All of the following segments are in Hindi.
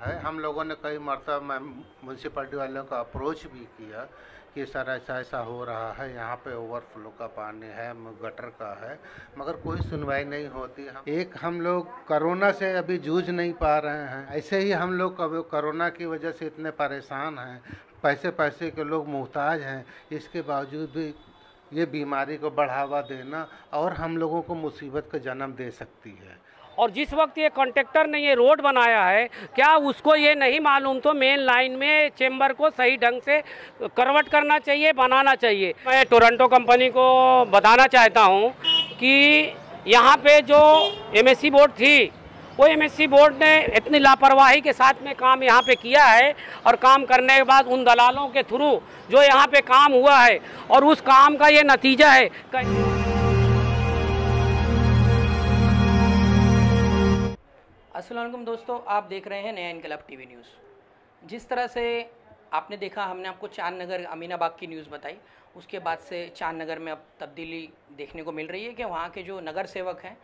है। हम लोगों ने कई मरतबा म्यूनसिपैलिटी वालों को अप्रोच भी किया कि सर ऐसा ऐसा हो रहा है, यहाँ पे ओवरफ्लो का पानी है, गटर का है, मगर कोई सुनवाई नहीं होती। हम लोग कोरोना से अभी जूझ नहीं पा रहे हैं। ऐसे ही हम लोग कोरोना की वजह से इतने परेशान हैं, पैसे पैसे के लोग मोहताज हैं। इसके बावजूद भी ये बीमारी को बढ़ावा देना और हम लोगों को मुसीबत का जन्म दे सकती है। और जिस वक्त ये कॉन्ट्रैक्टर ने ये रोड बनाया है, क्या उसको ये नहीं मालूम तो मेन लाइन में चेंबर को सही ढंग से करवट करना चाहिए, बनाना चाहिए। मैं टोरंटो कंपनी को बताना चाहता हूँ कि यहाँ पे जो एमएससी बोर्ड थी, वो एमएससी बोर्ड ने इतनी लापरवाही के साथ में काम यहाँ पे किया है, और काम करने के बाद उन दलालों के थ्रू जो यहाँ पे काम हुआ है, और उस काम का ये नतीजा है। अस्सलाम वालेकुम दोस्तों, आप देख रहे हैं नया इनकलाब टीवी न्यूज़। जिस तरह से आपने देखा, हमने आपको चांद नगर अमीनाबाग की न्यूज़ बताई, उसके बाद से चांद नगर में अब तब्दीली देखने को मिल रही है कि वहाँ के जो नगर सेवक हैं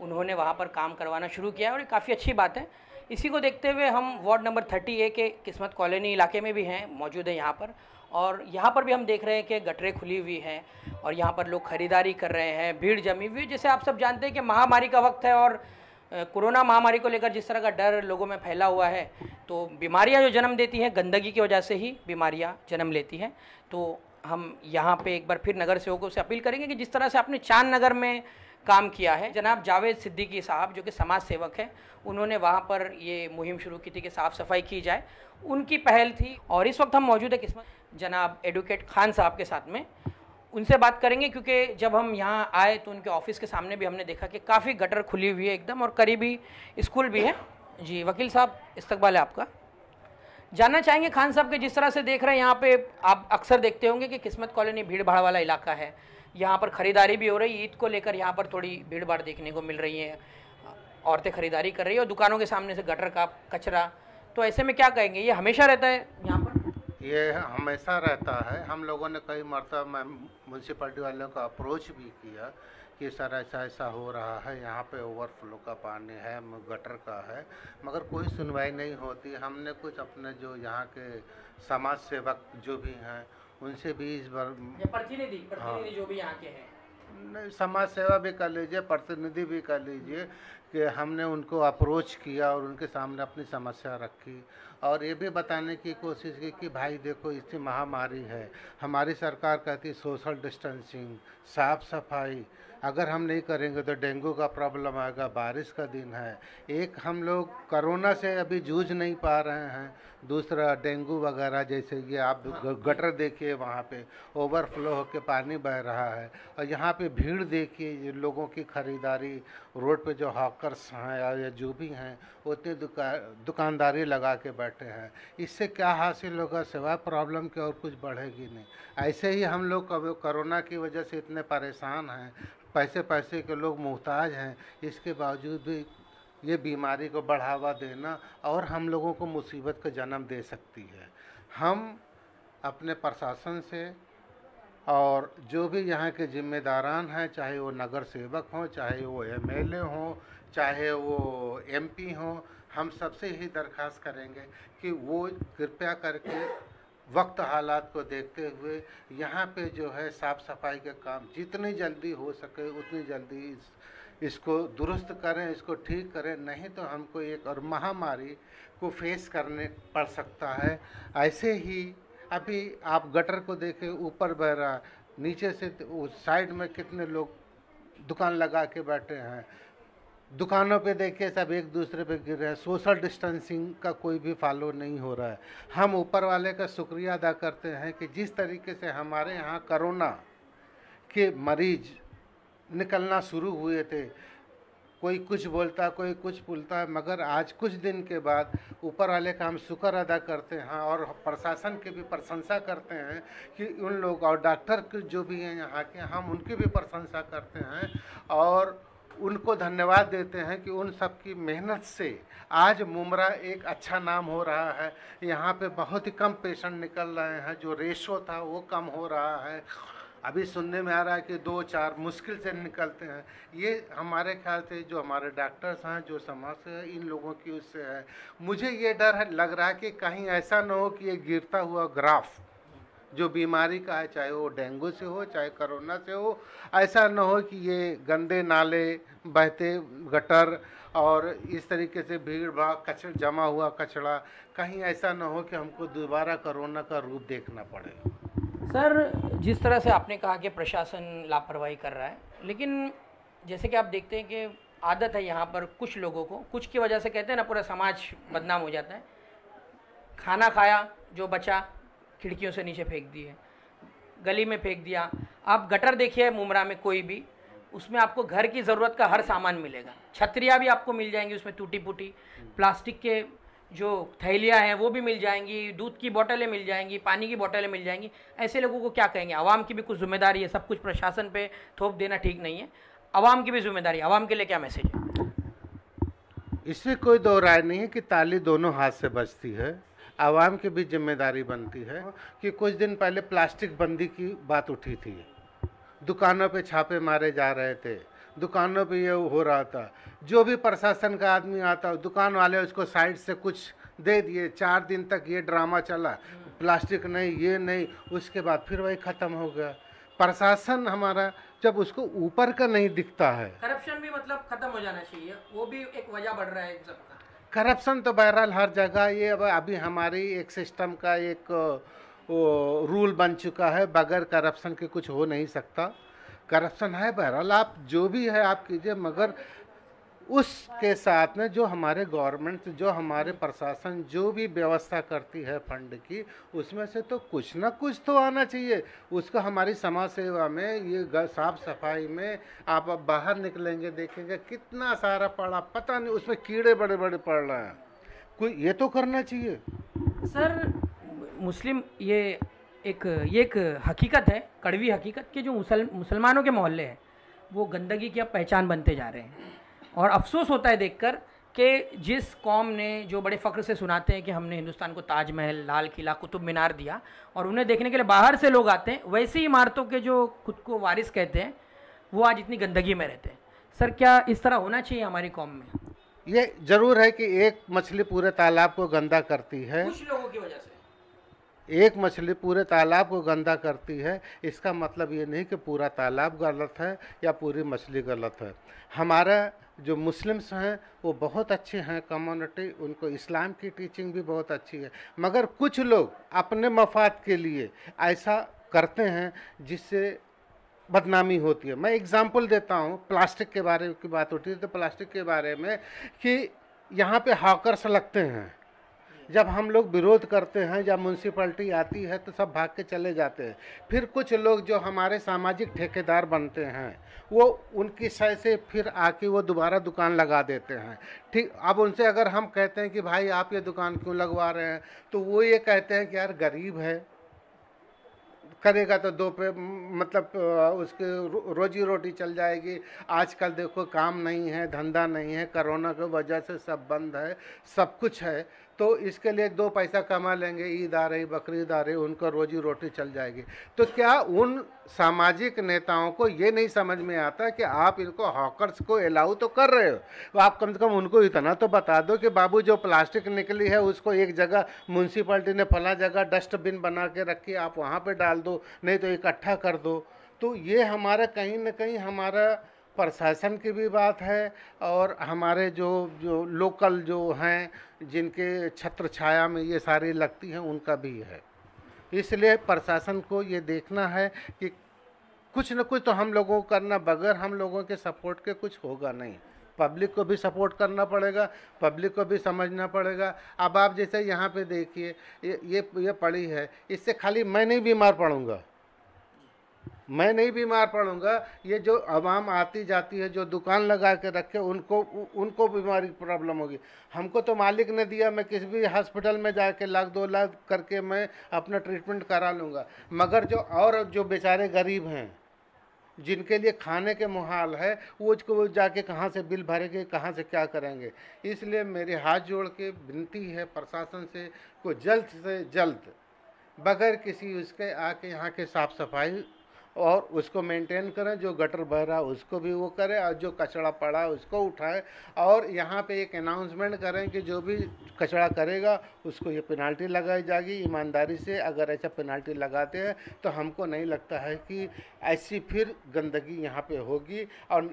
उन्होंने वहाँ पर काम करवाना शुरू किया है, और ये काफ़ी अच्छी बात है। इसी को देखते हुए हम वार्ड नंबर 30A के किस्मत कॉलोनी इलाके में भी हैं, मौजूद है यहाँ पर, और यहाँ पर भी हम देख रहे हैं कि गटरें खुली हुई हैं और यहाँ पर लोग ख़रीदारी कर रहे हैं, भीड़ जमी हुई। जैसे आप सब जानते हैं कि महामारी का वक्त है, और कोरोना महामारी को लेकर जिस तरह का डर लोगों में फैला हुआ है, तो बीमारियां जो जन्म देती हैं, गंदगी की वजह से ही बीमारियां जन्म लेती हैं। तो हम यहाँ पे एक बार फिर नगर सेवकों से अपील करेंगे कि जिस तरह से आपने चांद नगर में काम किया है, जनाब जावेद सिद्दीकी साहब जो कि समाज सेवक हैं, उन्होंने वहाँ पर ये मुहिम शुरू की थी कि साफ़ सफाई की जाए, उनकी पहल थी। और इस वक्त हम मौजूद है किस्मत जनाब एडवोकेट खान साहब के साथ में, उनसे बात करेंगे, क्योंकि जब हम यहाँ आए तो उनके ऑफिस के सामने भी हमने देखा कि काफ़ी गटर खुली हुई है एकदम, और करीबी स्कूल भी है। जी वकील साहब, इस्तकबाल है आपका। जानना चाहेंगे खान साहब के, जिस तरह से देख रहे हैं यहाँ पे, आप अक्सर देखते होंगे कि किस्मत कॉलोनी भीड़ भाड़ वाला इलाका है, यहाँ पर ख़रीदारी भी हो रही है। ईद को लेकर यहाँ पर थोड़ी भीड़ भाड़ देखने को मिल रही है, औरतें ख़रीदारी कर रही है, और दुकानों के सामने से गटर का कचरा, तो ऐसे में क्या कहेंगे, ये हमेशा रहता है यहाँ पर? ये हमेशा रहता है। हम लोगों ने कई मरतबा म्यूनसिपैलिटी वालों को अप्रोच भी किया कि सर ऐसा ऐसा हो रहा है, यहाँ पे ओवरफ्लो का पानी है, गटर का है, मगर कोई सुनवाई नहीं होती। हमने कुछ अपने जो यहाँ के समाज सेवक जो भी हैं उनसे भी इस बार प्रतिनिधि जो भी यहाँ के हैं, नहीं, समाज सेवा भी कर लीजिए, प्रतिनिधि भी कर लीजिए, कि हमने उनको अप्रोच किया और उनके सामने अपनी समस्या रखी, और ये भी बताने की कोशिश की कि भाई देखो, इतनी महामारी है, हमारी सरकार कहती सोशल डिस्टेंसिंग, साफ सफाई, अगर हम नहीं करेंगे तो डेंगू का प्रॉब्लम आएगा। बारिश का दिन है, एक हम लोग कोरोना से अभी जूझ नहीं पा रहे हैं, दूसरा डेंगू वगैरह, जैसे ये आप गटर देखिए, वहाँ पे ओवरफ्लो होकर पानी बह रहा है, और यहाँ पे भीड़ देखिए, लोगों की ख़रीदारी, रोड पे जो हॉकर्स हैं या जो भी हैं, उतनी दुकानदारी लगा के बैठे हैं। इससे क्या हासिल होगा, सिवाय प्रॉब्लम के और कुछ बढ़ेगी नहीं। ऐसे ही हम लोग कोरोना की वजह से इतने परेशान हैं, पैसे पैसे के लोग मोहताज हैं। इसके बावजूद भी ये बीमारी को बढ़ावा देना और हम लोगों को मुसीबत का जन्म दे सकती है। हम अपने प्रशासन से और जो भी यहाँ के जिम्मेदारान हैं, चाहे वो नगर सेवक हों, चाहे वो एमएलए हों, चाहे वो एमपी हों, हम सबसे ही दरख्वास्त करेंगे कि वो कृपया करके वक्त हालात को देखते हुए यहाँ पे जो है साफ़ सफाई के काम जितनी जल्दी हो सके उतनी जल्दी इसको दुरुस्त करें, इसको ठीक करें, नहीं तो हमको एक और महामारी को फेस करने पड़ सकता है। ऐसे ही अभी आप गटर को देखें, ऊपर बह रहा, नीचे से उस साइड में कितने लोग दुकान लगा के बैठे हैं, दुकानों पे देखिए सब एक दूसरे पे गिर रहे हैं। सोशल डिस्टेंसिंग का कोई भी फॉलो नहीं हो रहा है। हम ऊपर वाले का शुक्रिया अदा करते हैं कि जिस तरीके से हमारे यहाँ कोरोना के मरीज निकलना शुरू हुए थे, कोई कुछ बोलता, कोई कुछ बोलता है, मगर आज कुछ दिन के बाद ऊपर वाले का हम शुक्र अदा करते हैं और प्रशासन की भी प्रशंसा करते हैं कि उन लोग और डॉक्टर जो भी हैं यहाँ के, हम उनकी भी प्रशंसा करते हैं और उनको धन्यवाद देते हैं कि उन सब की मेहनत से आज मुमरा एक अच्छा नाम हो रहा है। यहाँ पे बहुत ही कम पेशेंट निकल रहे हैं, जो रेशो था वो कम हो रहा है। अभी सुनने में आ रहा है कि 2-4 मुश्किल से निकलते हैं। ये हमारे ख्याल से जो हमारे डॉक्टर्स हैं, जो समाज से इन लोगों की उससे है। मुझे ये डर है, लग रहा है कि कहीं ऐसा न हो कि ये गिरता हुआ ग्राफ जो बीमारी का है, चाहे वो डेंगू से हो चाहे कोरोना से हो, ऐसा न हो कि ये गंदे नाले, बहते गटर और इस तरीके से भीड़ भाड़ कचरा, जमा हुआ कचरा, कहीं ऐसा न हो कि हमको दोबारा कोरोना का रूप देखना पड़े। सर, जिस तरह से आपने कहा कि प्रशासन लापरवाही कर रहा है, लेकिन जैसे कि आप देखते हैं कि आदत है यहाँ पर कुछ लोगों को, कुछ की वजह से कहते हैं ना पूरा समाज बदनाम हो जाता है। खाना खाया जो बचा खिड़कियों से नीचे फेंक दिए, गली में फेंक दिया। आप गटर देखिए मुमरा में कोई भी, उसमें आपको घर की ज़रूरत का हर सामान मिलेगा। छतरियाँ भी आपको मिल जाएंगी उसमें टूटी फूटी, प्लास्टिक के जो थैलियाँ हैं वो भी मिल जाएंगी, दूध की बोतलें मिल जाएंगी, पानी की बोतलें मिल जाएंगी। ऐसे लोगों को क्या कहेंगे? आवाम की भी कुछ जिम्मेदारी है, सब कुछ प्रशासन पे थोप देना ठीक नहीं है। आवाम की भी जिम्मेदारी, आवाम के लिए क्या मैसेज है? इसमें कोई दो राय नहीं है कि ताली दोनों हाथ से बजती है। आवाम की भी जिम्मेदारी बनती है कि कुछ दिन पहले प्लास्टिक बंदी की बात उठी थी, दुकानों पे छापे मारे जा रहे थे, दुकानों पे ये हो रहा था। जो भी प्रशासन का आदमी आता, दुकान वाले उसको साइड से कुछ दे दिए। 4 दिन तक ये ड्रामा चला, प्लास्टिक नहीं, ये नहीं, उसके बाद फिर वही ख़त्म हो गया। प्रशासन हमारा जब उसको ऊपर का नहीं दिखता है, करप्शन भी मतलब खत्म हो जाना चाहिए, वो भी एक वजह बढ़ रहा है सबका। करप्शन तो बहरहाल हर जगह, ये अब अभी हमारी एक सिस्टम का एक रूल बन चुका है, बगैर करप्शन के कुछ हो नहीं सकता। करप्शन है बहरहाल, आप जो भी है आप कीजिए, मगर उसके साथ में जो हमारे गवर्नमेंट, जो हमारे प्रशासन जो भी व्यवस्था करती है फंड की, उसमें से तो कुछ ना कुछ तो आना चाहिए। उसका हमारी समाज सेवा में, ये साफ सफाई में आप अब बाहर निकलेंगे देखेंगे कितना सारा पड़ा, पता नहीं उसमें कीड़े बड़े बड़े पड़ रहे हैं। कोई ये तो करना चाहिए। सर, मुस्लिम ये एक हकीकत है, कड़वी हकीकत, कि जो मुसलमानों के मोहल्ले हैं वो गंदगी की अब पहचान बनते जा रहे हैं। और अफसोस होता है देखकर कि जिस कौम ने, जो बड़े फ़ख्र से सुनाते हैं कि हमने हिंदुस्तान को ताजमहल, लाल किला, कुतुब मीनार दिया, और उन्हें देखने के लिए बाहर से लोग आते हैं, वैसी इमारतों के जो खुद को वारिस कहते हैं वो आज इतनी गंदगी में रहते हैं। सर, क्या इस तरह होना चाहिए हमारी कौम में? ये जरूर है कि एक मछली पूरे तालाब को गंदा करती है, कुछ लोगों की वजह से। एक मछली पूरे तालाब को गंदा करती है, इसका मतलब ये नहीं कि पूरा तालाब गलत है या पूरी मछली गलत है। हमारा जो मुस्लिम्स हैं वो बहुत अच्छे हैं कम्युनिटी, उनको इस्लाम की टीचिंग भी बहुत अच्छी है, मगर कुछ लोग अपने मफाद के लिए ऐसा करते हैं जिससे बदनामी होती है। मैं एग्जांपल देता हूँ, प्लास्टिक के बारे की बात उठी तो प्लास्टिक के बारे में कि यहाँ पे हॉकर्स लगते हैं। जब हम लोग विरोध करते हैं, जब म्यूनसिपैलिटी आती है तो सब भाग के चले जाते हैं। फिर कुछ लोग जो हमारे सामाजिक ठेकेदार बनते हैं वो उनकी सह से फिर आके वो दोबारा दुकान लगा देते हैं। ठीक, अब उनसे अगर हम कहते हैं कि भाई आप ये दुकान क्यों लगवा रहे हैं, तो वो ये कहते हैं कि यार गरीब है, करेगा तो दो पे मतलब उसके रोजी रोटी चल जाएगी। आजकल देखो काम नहीं है, धंधा नहीं है, कोरोना की वजह से सब बंद है, सब कुछ है, तो इसके लिए 2 पैसा कमा लेंगे, ईद आ रही, बकरीद आ रही, उनको रोजी रोटी चल जाएगी। तो क्या उन सामाजिक नेताओं को ये नहीं समझ में आता कि आप इनको हॉकर्स को अलाउ तो कर रहे हो, तो आप कम से कम उनको इतना तो बता दो कि बाबू जो प्लास्टिक निकली है उसको एक जगह म्यूनसिपैलिटी ने फला जगह डस्टबिन बना के रखी, आप वहाँ पे डाल दो, नहीं तो इकट्ठा कर दो। तो ये हमारा कहीं ना कहीं हमारा प्रशासन की भी बात है, और हमारे जो लोकल जो हैं जिनके छत्र छाया में ये सारी लगती हैं उनका भी है। इसलिए प्रशासन को ये देखना है कि कुछ न कुछ तो हम लोगों को करना, बगैर हम लोगों के सपोर्ट के कुछ होगा नहीं। पब्लिक को भी सपोर्ट करना पड़ेगा, पब्लिक को भी समझना पड़ेगा। अब आप जैसे यहाँ पे देखिए ये पड़ी है, इससे खाली मैं नहीं बीमार पड़ूँगा, मैं नहीं बीमार पड़ूंगा, ये जो आवाम आती जाती है जो दुकान लगा के रखे उनको बीमारी प्रॉब्लम होगी। हमको तो मालिक ने दिया, मैं किसी भी हॉस्पिटल में जाके 1-2 लाख करके मैं अपना ट्रीटमेंट करा लूँगा, मगर जो बेचारे गरीब हैं जिनके लिए खाने के मुहाल है, वो जाके कहाँ से बिल भरेंगे, कहाँ से क्या करेंगे। इसलिए मेरे हाथ जोड़ के विनती है प्रशासन से को जल्द से जल्द बगैर किसी उसके आके यहाँ के साफ़ सफाई और उसको मेंटेन करें, जो गटर बह रहा है उसको भी वो करें और जो कचरा पड़ा है उसको उठाएं। और यहाँ पे एक अनाउंसमेंट करें कि जो भी कचरा करेगा उसको ये पेनाल्टी लगाई जाएगी। ईमानदारी से अगर ऐसा पेनाल्टी लगाते हैं तो हमको नहीं लगता है कि ऐसी फिर गंदगी यहाँ पे होगी। और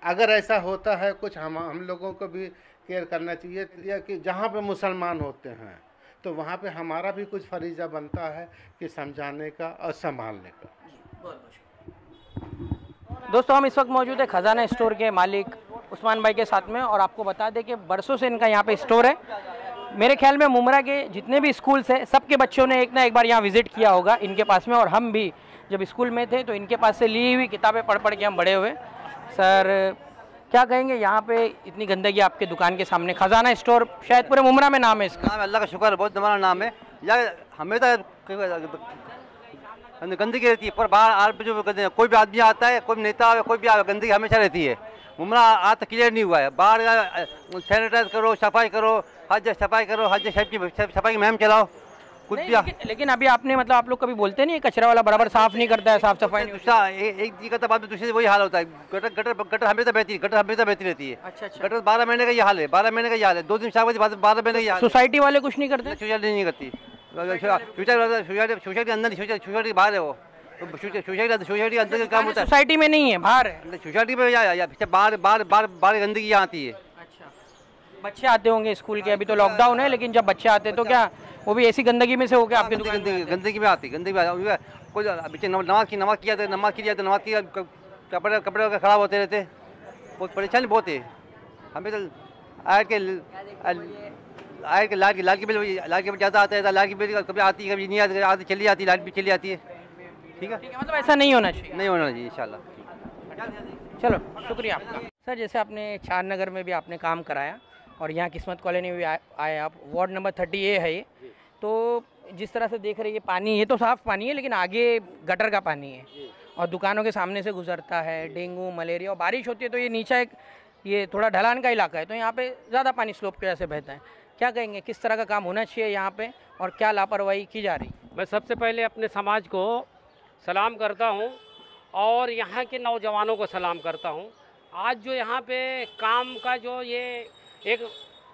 अगर ऐसा होता है कुछ हम लोगों को भी केयर करना चाहिए कि जहाँ पे मुसलमान होते हैं तो वहाँ पे हमारा भी कुछ फरीज़ा बनता है कि समझाने का और संभालने का। दोस्तों, हम इस वक्त मौजूद है खजाना स्टोर के मालिक उस्मान भाई के साथ में, और आपको बता दें कि बरसों से इनका यहाँ पे स्टोर है। मेरे ख्याल में मुमरा के जितने भी स्कूल्स हैं सबके बच्चों ने एक ना एक बार यहाँ विज़िट किया होगा इनके पास में, और हम भी जब स्कूल में थे तो इनके पास से ली हुई किताबें पढ़ पढ़ के हम बड़े हुए। सर, क्या कहेंगे, यहाँ पे इतनी गंदगी आपके दुकान के सामने, खजाना स्टोर शायद पूरे मुमरा में नाम है इसका? नाम है, अल्लाह का शुक्र है, बहुत हमारा नाम है। यार हमें तो गंदगी रहती है, पर बाहर जो कोई भी आदमी आता है, कोई नेता आवे, कोई भी आवे, गंदगी हमेशा रहती है। मुमरा आज तक क्लियर नहीं हुआ है। बाहर सैनिटाइज करो, सफाई करो, हर जगह सफाई करो, हर जगह सफाई की मुहिम चलाओ, कुछ भी। लेकिन अभी आपने मतलब आप लोग कभी बोलते नहीं, कचरा वाला बराबर साफ नहीं करता है, साफ सफाई नहीं। एक जगह तो बाद में दूसरी वही हाल होता है। गटर हमेशा बहती रहती है। अच्छा। गटर 12 महीने का ये हाल है, 12 महीने का ये हाल है, 2 दिन 4 बजे 12 महीने का। सोसाइटी वाले कुछ नहीं करते? सोसाइटी नहीं करती, सोसाइटी अंदर, सोसाइटी बाहर है। वो सोसाइटी अंदर का काम होता है, सोसाइटी में नहीं है, बाहर है। सोसाइटी में बाहर गंदगी यहाँ आती है। अच्छा, बच्चे आते होंगे स्कूल के, अभी तो लॉकडाउन है, लेकिन जब बच्चे आते तो क्या वो भी ऐसी गंदगी में से होकर आपके दुकान गंदगी में आती, कोई बच्चे नमाज की कपड़े खराब होते रहते, बहुत परेशानी बहुत है। हमें तो लाइट की बिल ज़्यादा आता है, लाइट की बिल कभी आती है, कभी नहीं आती, चली जाती है, लाइट भी चली जाती है। ठीक है, मतलब ऐसा नहीं होना चाहिए, नहीं होना चाहिए इंशाल्लाह। चलो, शुक्रिया आपका। सर, जैसे आपने चार नगर में भी आपने काम कराया और यहाँ किस्मत कॉलोनी में भी आए आप, वार्ड नंबर 30A है ये, तो जिस तरह से देख रहे हैं ये पानी, ये तो साफ़ पानी है लेकिन आगे गटर का पानी है और दुकानों के सामने से गुजरता है, डेंगू मलेरिया, और बारिश होती है तो ये नीचा एक ये थोड़ा ढलान का इलाका है तो यहाँ पे ज़्यादा पानी स्लोप की वजह से बहता है। क्या कहेंगे, किस तरह का काम होना चाहिए यहाँ पे और क्या लापरवाही की जा रही? मैं सबसे पहले अपने समाज को सलाम करता हूँ और यहाँ के नौजवानों को सलाम करता हूँ। आज जो यहाँ पे काम का जो ये एक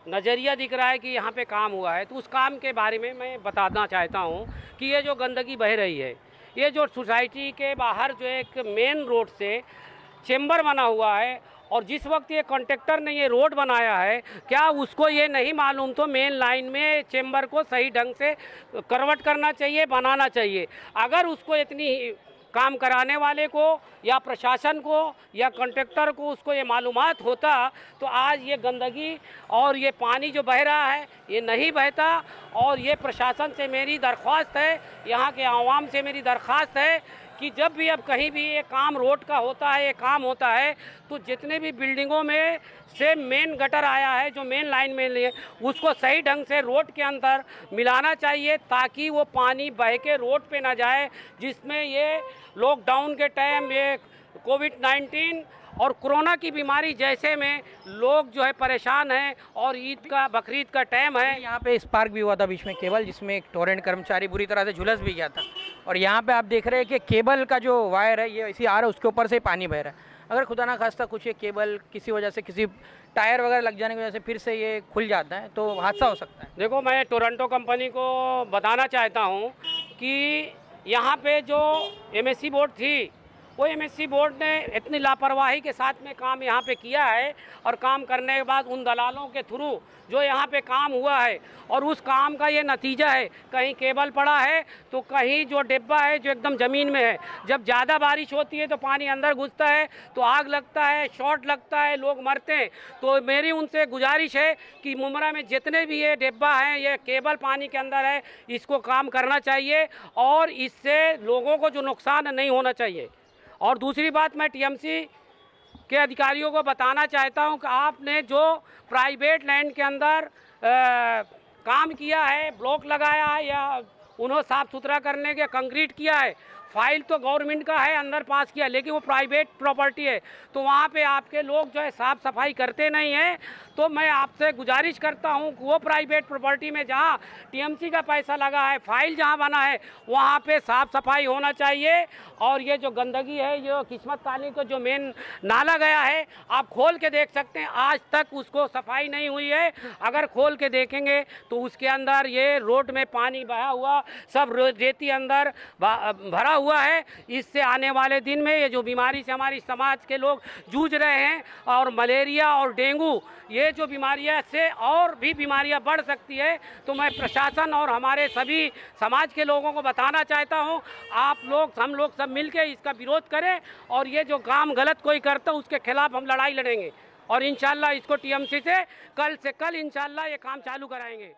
नज़रिया दिख रहा है कि यहाँ पे काम हुआ है, तो उस काम के बारे में मैं बताना चाहता हूँ कि ये जो गंदगी बह रही है, ये जो सोसाइटी के बाहर जो एक मेन रोड से चेंबर बना हुआ है, और जिस वक्त ये कॉन्ट्रैक्टर ने ये रोड बनाया है, क्या उसको ये नहीं मालूम तो मेन लाइन में चेंबर को सही ढंग से करवट करना चाहिए, बनाना चाहिए। अगर उसको इतनी काम कराने वाले को या प्रशासन को या कॉन्ट्रैक्टर को उसको ये मालूमात होता तो आज ये गंदगी और ये पानी जो बह रहा है ये नहीं बहता। और ये प्रशासन से मेरी दरख्वास्त है, यहाँ के आवाम से मेरी दरख्वास्त है कि जब भी अब कहीं भी ये काम रोड का होता है, ये काम होता है, तो जितने भी बिल्डिंगों में से मेन गटर आया है, जो मेन लाइन में लिए, उसको सही ढंग से रोड के अंदर मिलाना चाहिए ताकि वो पानी बह के रोड पे ना जाए, जिसमें ये लॉकडाउन के टाइम ये कोविड-19 और कोरोना की बीमारी जैसे में लोग जो है परेशान हैं, और ईद का बकरीद का टाइम है। यहाँ पे स्पार्क भी हुआ था बीच में केबल, जिसमें एक टोरेंट कर्मचारी बुरी तरह से झुलस भी गया था, और यहाँ पे आप देख रहे हैं कि केबल का जो वायर है ये ऐसे आ रहा है, उसके ऊपर से पानी बह रहा है। अगर खुदा ना खास्ता कुछ ये केबल किसी वजह से, किसी टायर वगैरह लग जाने की वजह से फिर से ये खुल जाता है तो हादसा हो सकता है। देखो, मैं टोरंटो कंपनी को बताना चाहता हूँ कि यहाँ पे जो MSC बोर्ड थी, वो MSC बोर्ड ने इतनी लापरवाही के साथ में काम यहाँ पे किया है, और काम करने के बाद उन दलालों के थ्रू जो यहाँ पे काम हुआ है, और उस काम का ये नतीजा है, कहीं केबल पड़ा है तो कहीं जो डिब्बा है जो एकदम ज़मीन में है। जब ज़्यादा बारिश होती है तो पानी अंदर घुसता है तो आग लगता है, शॉर्ट लगता है, लोग मरते हैं। तो मेरी उनसे गुजारिश है कि मुमरा में जितने भी ये डिब्बा हैं, ये केबल पानी के अंदर है, इसको काम करना चाहिए और इससे लोगों को जो नुकसान नहीं होना चाहिए। और दूसरी बात, मैं TMC के अधिकारियों को बताना चाहता हूं कि आपने जो प्राइवेट लैंड के अंदर काम किया है, ब्लॉक लगाया है या उन्हें साफ़ सुथरा करने के कंक्रीट किया है, फाइल तो गवर्नमेंट का है, अंदर पास किया, लेकिन वो प्राइवेट प्रॉपर्टी है, तो वहाँ पे आपके लोग जो है साफ़ सफाई करते नहीं हैं। तो मैं आपसे गुजारिश करता हूँ कि वो प्राइवेट प्रॉपर्टी में जहाँ टीएमसी का पैसा लगा है, फाइल जहाँ बना है, वहाँ पे साफ़ सफाई होना चाहिए। और ये जो गंदगी है, ये किस्मत कॉलोनी को जो मेन नाला गया है, आप खोल के देख सकते हैं, आज तक उसको सफाई नहीं हुई है। अगर खोल के देखेंगे तो उसके अंदर ये रोड में पानी बहा हुआ, सब रेती अंदर भरा हुआ है। इससे आने वाले दिन में ये जो बीमारी से हमारी समाज के लोग जूझ रहे हैं, और मलेरिया और डेंगू, ये जो बीमारियां से और भी बीमारियां बढ़ सकती है। तो मैं प्रशासन और हमारे सभी समाज के लोगों को बताना चाहता हूं, आप लोग, हम लोग सब मिलकर इसका विरोध करें, और ये जो काम गलत कोई करता है उसके खिलाफ हम लड़ाई लड़ेंगे, और इंशाल्लाह इसको टीएमसी से कल इंशाल्लाह ये काम चालू कराएंगे।